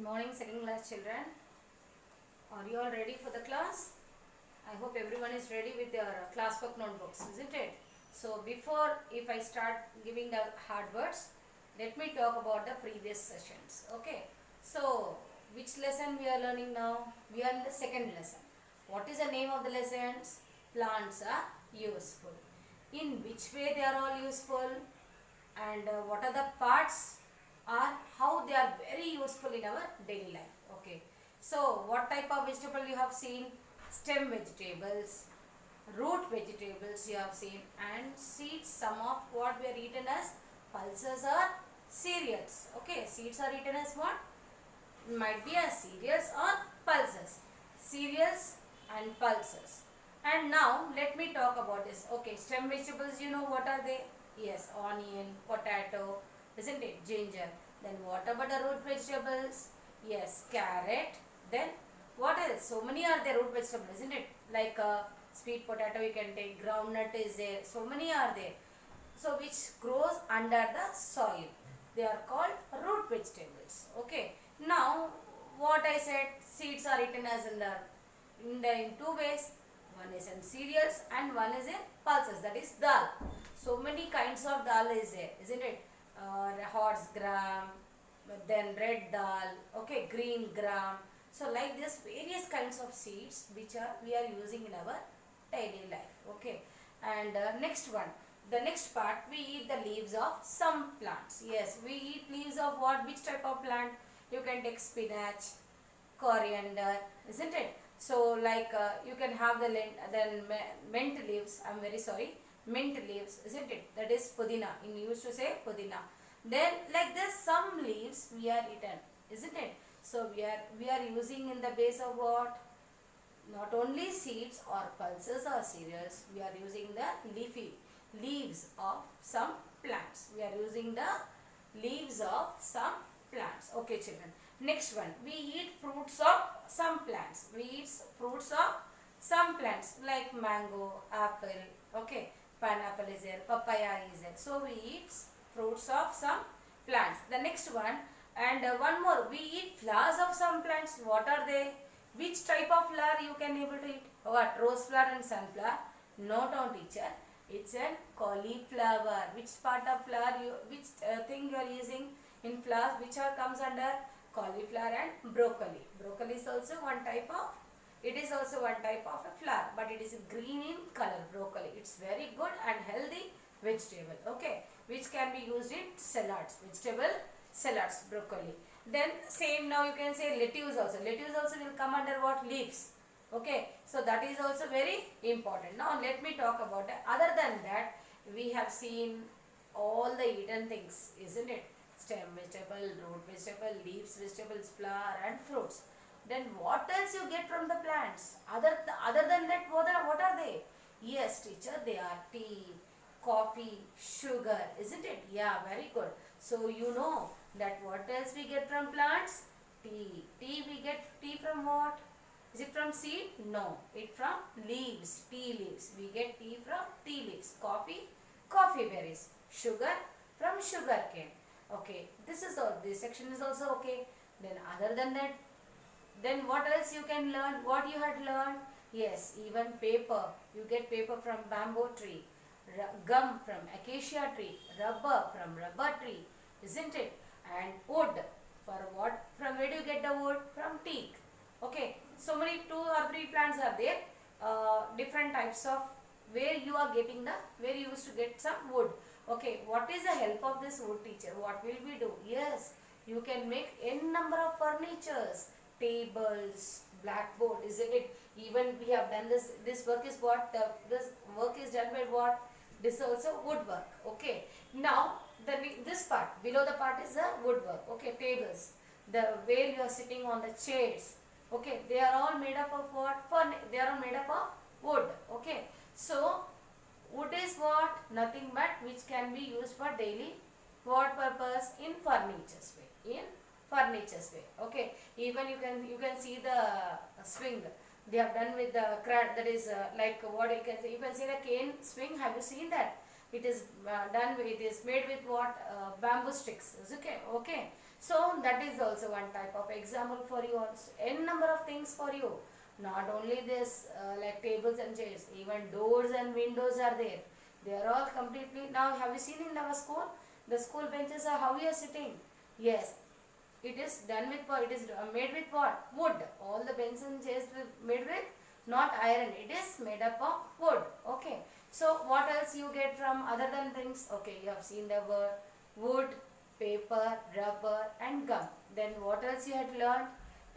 Morning, second class children. Are you all ready for the class? I hope everyone is ready with their class work notebooks, isn't it? So before if I start giving the hard words, let me talk about the previous sessions. Okay. So which lesson we are learning now? We are in the second lesson. What is the name of the lessons? Plants are useful. In which way they are all useful? And what are the parts are how they are very useful in our daily life. Okay, so what type of vegetable you have seen? Stem vegetables, root vegetables you have seen, and seeds. Some of what we are eaten as pulses or cereals. Okay, seeds are eaten as what? Might be as cereals or pulses. Cereals and pulses. And now let me talk about this. Okay, stem vegetables, you know what are they? Yes, onion, potato, isn't it? Ginger. Then what about the root vegetables? Yes, carrot. Then what else? So many are there root vegetables, isn't it? Like sweet potato you can take, groundnut is there. So many are there. So which grows under the soil. They are called root vegetables. Okay. Now what I said, seeds are eaten as in two ways. One is in cereals and one is in pulses, that is dal. So many kinds of dal is there, isn't it? Horse gram, then red dal, okay, green gram. So like this various kinds of seeds which we are using in our daily life. Okay, and next one, the next part, we eat the leaves of some plants. Yes, we eat leaves of what? Which type of plant? You can take spinach, coriander, isn't it? So like you can have the mint leaves. I'm very sorry, mint leaves, isn't it? That is pudina. In used to say pudina. Then like this, some leaves we are eaten, isn't it? So we are using in the base of what? Not only seeds or pulses or cereals. We are using the leafy leaves of some plants. We are using the leaves of some plants. Okay, children. Next one, we eat fruits of some plants. We eat fruits of some plants like mango, apple, okay, pineapple is there, papaya is there. So we eat fruits of some plants. The next one, and one more, we eat flowers of some plants. What are they? Which type of flower you can able to eat? What? Rose flower and sunflower? Note on teacher. It's a cauliflower. Which part of flower which thing you are using in flowers? Which comes under cauliflower and broccoli. Broccoli is also one type of, it is also one type of a flower, but it is green in color, broccoli. It's very good and healthy vegetable, okay, which can be used in salads, vegetable salads, broccoli. Then same, now you can say lettuce also. Lettuce also will come under what? Leaves. Okay, so that is also very important. Now let me talk about it. Other than that, we have seen all the eaten things, isn't it? Stem vegetable, root vegetable, leaves vegetables, flower and fruits. Then what else you get from the plants? Other than that, what are they? Yes, teacher, they are tea, coffee, sugar, isn't it? Yeah, very good. So you know that what else we get from plants? Tea. Tea, we get tea from what? Is it from seed? No, it from leaves, tea leaves. We get tea from tea leaves. Coffee, coffee berries. Sugar from sugar cane. Okay, this is all. This section is also okay. Then other than that, then what else you can learn? What you had learned? Yes, even paper. You get paper from bamboo tree, gum from acacia tree, rubber from rubber tree, isn't it? And wood. For what? From where do you get the wood? From teak. Okay, so many 2 or 3 plants are there. Different types of where you are getting where you used to get some wood. Okay, what is the help of this wood, teacher? What will we do? Yes, you can make n number of furnitures, tables, blackboard, isn't it? Even we have done this. This work is what? This work is done by what? This is also woodwork. Okay. Now this part below the part is the woodwork. Okay, tables. The where you are sitting on the chairs. Okay, they are all made up of what? They are all made up of wood. Okay, so wood is what? Nothing but which can be used for daily what purpose? In furniture's way. In furniture's way. Okay, even you can see the swing. They have done with the craft, that is like what you can say. You can see the cane swing. Have you seen that? It is it is made with what? Bamboo sticks. Okay. So that is also one type of example for you. Also, n number of things for you. Not only this, like tables and chairs, even doors and windows are there. They are all completely. Now, have you seen in our school? The school benches are how we are sitting. Yes, it is done with what? It is made with what? Wood. All the benches and chairs made with not iron. It is made up of wood. Okay. So what else you get from other than things? Okay, you have seen the word wood, paper, rubber and gum. Then what else you had learned?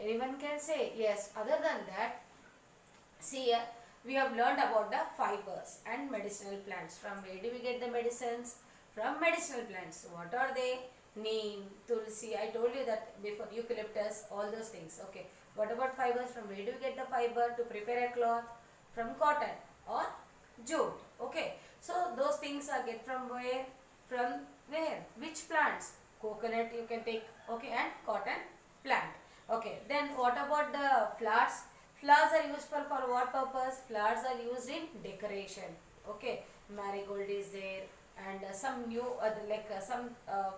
Anyone can say? Yes. Other than that, see here, we have learned about the fibers and medicinal plants. From where do we get the medicines? From medicinal plants. What are they? Neem, tulsi. I told you that before. Eucalyptus, all those things. Okay. What about fibers? From where do we get the fiber to prepare a cloth? From cotton or jute. Okay. So those things are get from where? From where? Which plants? Coconut you can take. Okay. And cotton plant. Okay. Then what about the flowers? Flowers are useful for what purpose? Flowers are used in decoration. Okay. Marigold is there and some new some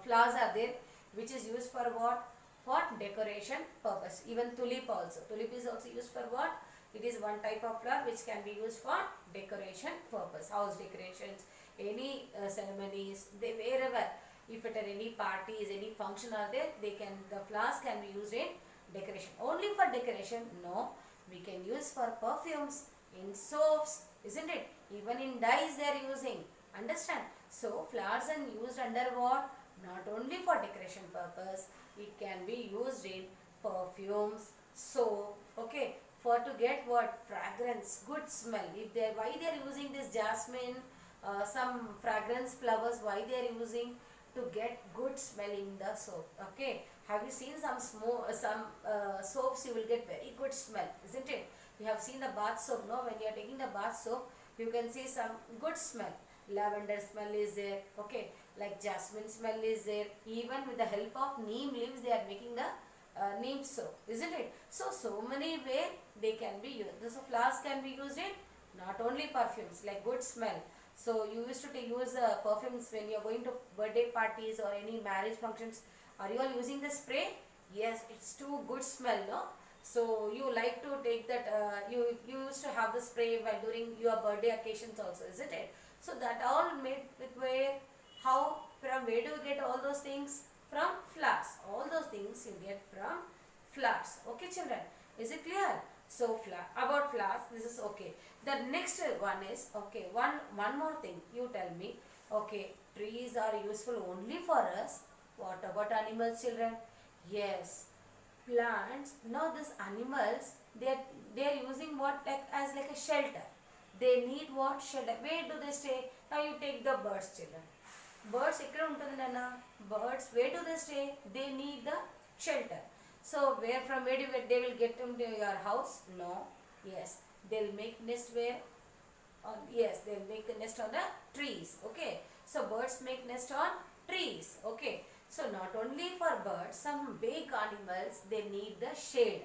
flowers are there which is used for what? For decoration purpose. Even tulip also. Tulip is also used for what? It is one type of flower which can be used for decoration purpose. House decorations, any ceremonies, they wherever. If at any parties, any function are there, the flowers can be used in decoration. Only for decoration? No. We can use for perfumes, in soaps, isn't it? Even in dyes they are using. Understand? So flowers are used under what? Not only for decoration purpose, it can be used in perfumes, soap, okay, for to get what? Fragrance, good smell. If they why they are using this jasmine, some fragrance flowers, why they are using? To get good smell in the soap. Okay, have you seen some soaps? You will get very good smell, isn't it? You have seen the bath soap, no? When you are taking the bath soap, you can see some good smell. Lavender smell is there. Okay, like jasmine smell is there. Even with the help of neem leaves, they are making the neem soap, isn't it? So many ways they can be used. So flowers can be used in not only perfumes, like good smell. So you used to use perfumes when you are going to birthday parties or any marriage functions. Are you all using the spray? Yes, it's too good smell, no? So you like to take that, you used to have the spray while during your birthday occasions also, isn't it? So that all made with where, how, from where do you get all those things? From flowers. All those things you get from flowers. Okay children, is it clear? So about flowers, this is okay. The next one is, okay, one more thing, you tell me. Okay, trees are useful only for us. What about animals, children? Yes, plants. Now these animals, they are using what, like as like a shelter. They need what? Shelter. Where do they stay? Now you take the birds, children. Birds ekkada untundi nana? Birds, where do they stay? They need the shelter. So where do they will get into your house? No. Yes, they'll make nest where? Yes, they'll make a nest on the trees. Okay, so birds make nest on trees. Okay, so not only for birds, some big animals, they need the shade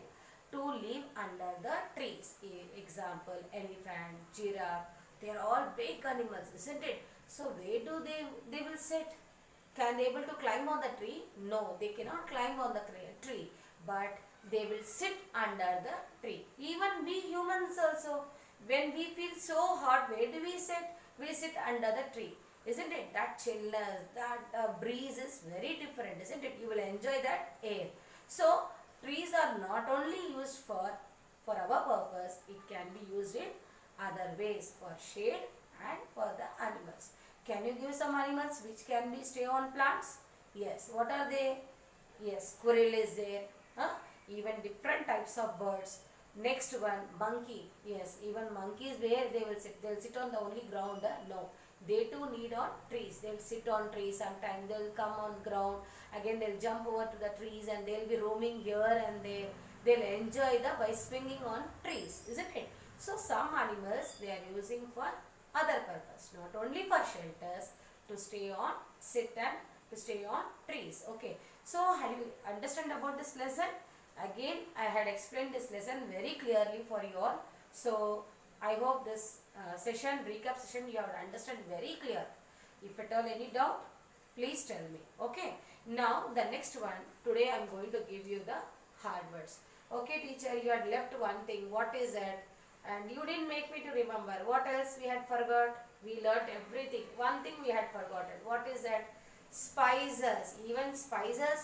to live under the trees. Example, elephant, giraffe, they are all big animals, isn't it? So where do they will sit? Can they able to climb on the tree? No, they cannot climb on the tree, but they will sit under the tree. Even we humans also, when we feel so hot, where do we sit? We sit under the tree, isn't it? That chillness, that breeze is very different, isn't it? You will enjoy that air. So trees are not only used for our purpose, it can be used in other ways, for shade and for the animals. Can you give some animals which can be stay on plants? Yes. What are they? Yes, squirrel is there. Huh? Even different types of birds. Next one, monkey. Yes, even monkeys, where they will sit? They will sit on the only ground. No. They too need on trees. They will sit on trees sometime. They will come on ground. Again, they will jump over to the trees and they will be roaming here and there. They will enjoy by swinging on trees, isn't it? So some animals they are using for other purpose, not only for shelters, to stay on, sit and to stay on trees. Okay. So have you understand about this lesson? Again, I had explained this lesson very clearly for you all. So I hope this recap session, you have understood very clear. If at all any doubt, please tell me. Okay. Now the next one, today I am going to give you the hard words. Okay teacher, you had left one thing. What is that? And you didn't make me to remember. What else we had forgot? We learnt everything. One thing we had forgotten. What is that? Spices. Even spices,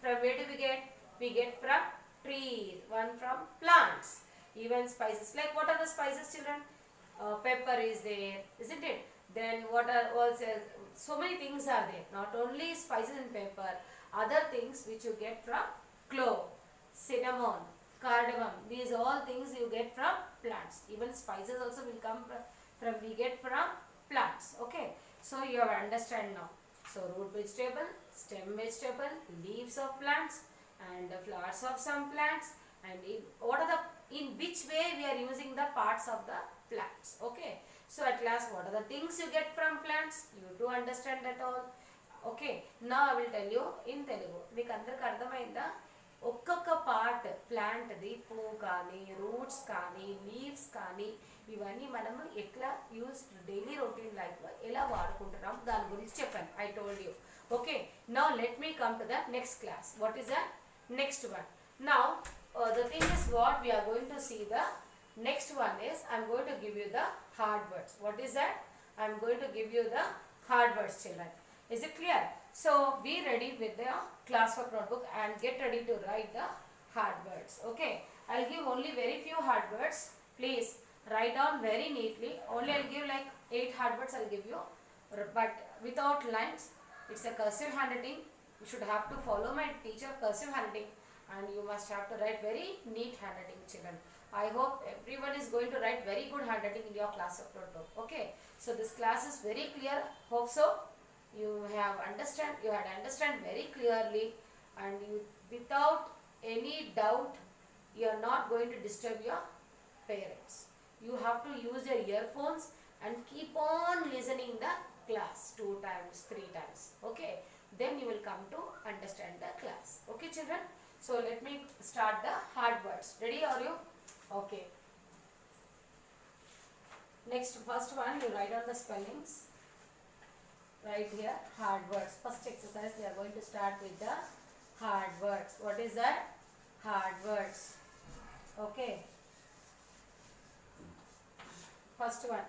from where do we get? We get from trees. One from plants. Even spices. Like what are the spices, children? Pepper is there, isn't it? Then what are also, so many things are there. Not only spices and pepper, other things which you get from clove, cinnamon, cardamom. These all things you get from plants. Even spices also will come from we get from plants. Okay. So you have understand now. So root vegetable, stem vegetable, leaves of plants, and the flowers of some plants, and in which way we are using the parts of the plants. Okay. So at last, what are the things you get from plants? You do understand that all. Okay. Now I will tell you in Telugu. మీకు అందరికి అర్థమైందా? ఒక్కొక్క part ప్లాంట్ది, పువ్వు కానీ, roots కానీ, leaves కానీ, ఇవన్నీ మనము ఎట్లా యూజ్ డైలీ రొటీన్ లైఫ్లో ఎలా వాడుకుంటున్నాం దాని గురించి చెప్పాను. I told you. Okay. Now let me come to the next class. What is the next one? Now the thing is what we are going to see. The next one is I am going to give you the hard words. What is that? I am going to give you the hard words, children. Is it clear? So be ready with the classwork notebook and get ready to write the hard words. Okay. I'll give only very few hard words. Please write down very neatly. Only I'll give like 8 hard words I'll give you, but without lines. It's a cursive handwriting. You should have to follow my teacher cursive handwriting, and you must have to write very neat handwriting, children. I hope everyone is going to write very good handwriting in your classwork notebook. Okay. So this class is very clear. Hope so. You had understand very clearly, and you without any doubt you are not going to disturb your parents. You have to use your earphones and keep on listening the class 2 times, 3 times. Okay. Then you will come to understand the class. Okay, children. So let me start the hard words. Ready are you? Okay. Next, first one, you write down the spellings. Right here, hard words. First exercise, we are going to start with the hard words. What is that? Hard words. Okay. First one,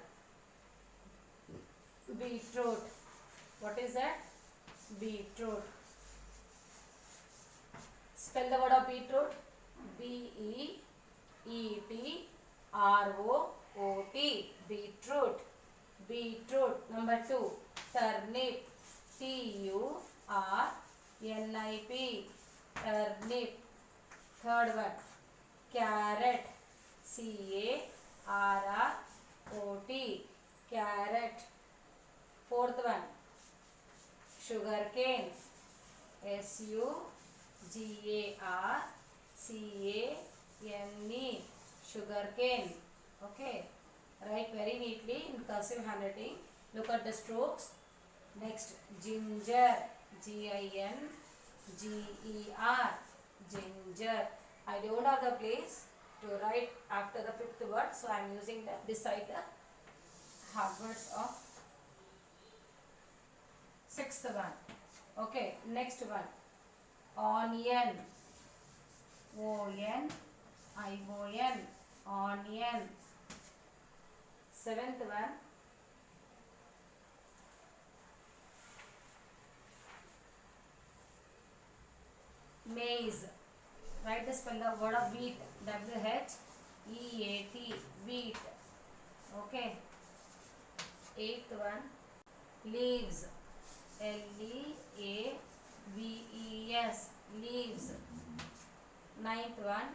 beetroot. What is that? Beetroot. Spell the word of beetroot. B-E-E-T-R-O-O-T. Beetroot. Beetroot. Number 2, turnip. T-U-R-N-I-P. Turnip. Third one, carrot. C-A-R-R-O-T. Carrot. Fourth one, sugarcane. S-U-G-A-R-C-A-N-E. Sugarcane. Okay. Write very neatly in cursive handwriting. Look at the strokes. Next, ginger. G-I-N-G-E-R. Ginger. I don't have the place to write after the 5th word, so I am using the beside the hard words of 6th one. Okay. Next one, onion. O-N-I-O-N. Onion. 7th one, maize. Write the spell the word of wheat. W-H-E-A-T. Wheat. Okay. 8th one, leaves. L-E-A-V-E-S. Leaves. 9th one,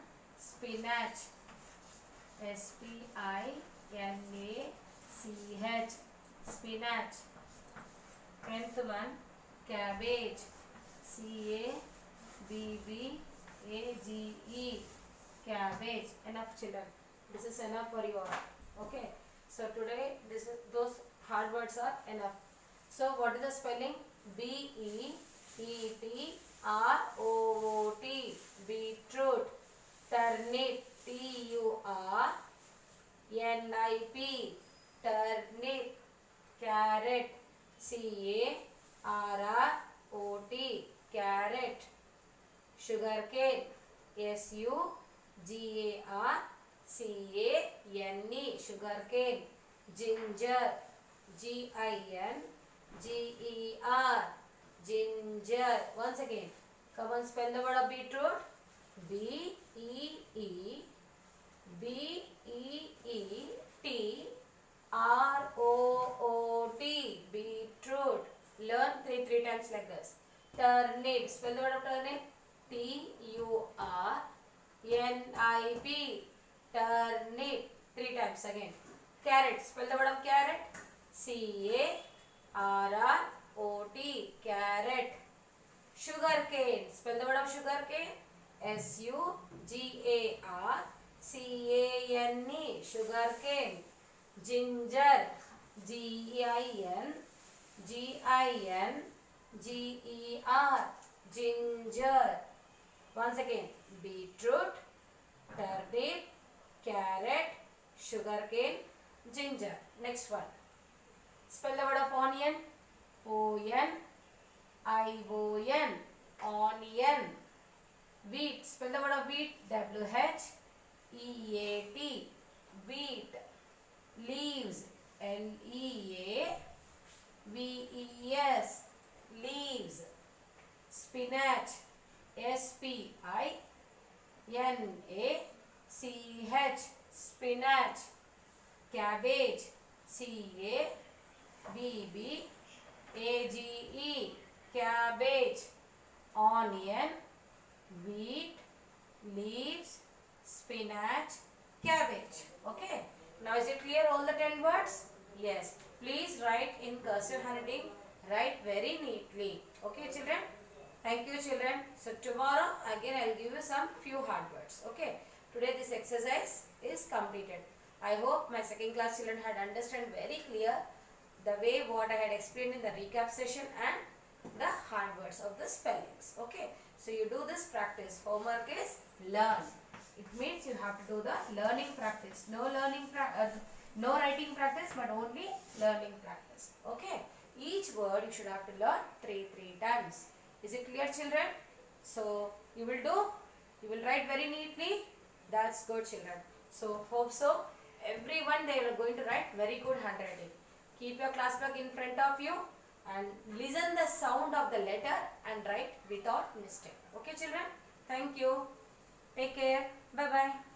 spinach. S-P-I-N-A-C-H. Spinach. 10th one, cabbage. C-A-B-B-A-G-E. Cabbage. Enough, children. This is enough for you all. Okay. So today those hard words are enough. So what is the spelling? B-E-E-T-R-O-O-T. Beetroot. Turnip. T-U-R-N-I-P. Turnip. Carrot. carrot. Sugarcane. SUGARCANE. Sugarcane. Ginger. GINGER. Ginger. Once again, come on, spell the word of beetroot. BEETROOT. Beetroot. Learn three times like this. Turnip. Spell the word of turnip. TURNIP. Turnip. Three times again. Carrot. Spell the word of carrot. CARROT. Carrot. Sugarcane. Spell the word of sugarcane. SUGARCANE. Sugarcane. Ginger. GINGER. Ginger. Once again, beetroot, turnip, carrot, sugarcane, ginger. Next one. Spell the word of onion. ONION. Onion. Wheat. Spell the word of wheat. WHEAT. Wheat. Leaves. LEAVES. Leaves. Spinach. SPINACH. Spinach. Cabbage. CABBAGE. Cabbage. Onion. Wheat. Leaves. Spinach. Cabbage. Okay. Now is it clear, all the 10 words? Yes. Please write in cursive handwriting. Write very neatly. Okay, children? Thank you, children. So tomorrow again I will give you some few hard words. Okay. Today this exercise is completed. I hope my second class children had understood very clear the way what I had explained in the recap session and the hard words of the spellings. Okay. So you do this practice. Homework is learn. It means you have to do the learning practice. No writing practice, but only learning practice. Okay. Each word you should have to learn three times. Is it clear, children? So you will write very neatly. That's good, children. So hope so. Everyone, they are going to write very good handwriting. Keep your class book in front of you and listen the sound of the letter and write without mistake. Okay, children? Thank you. Take care. Bye-bye.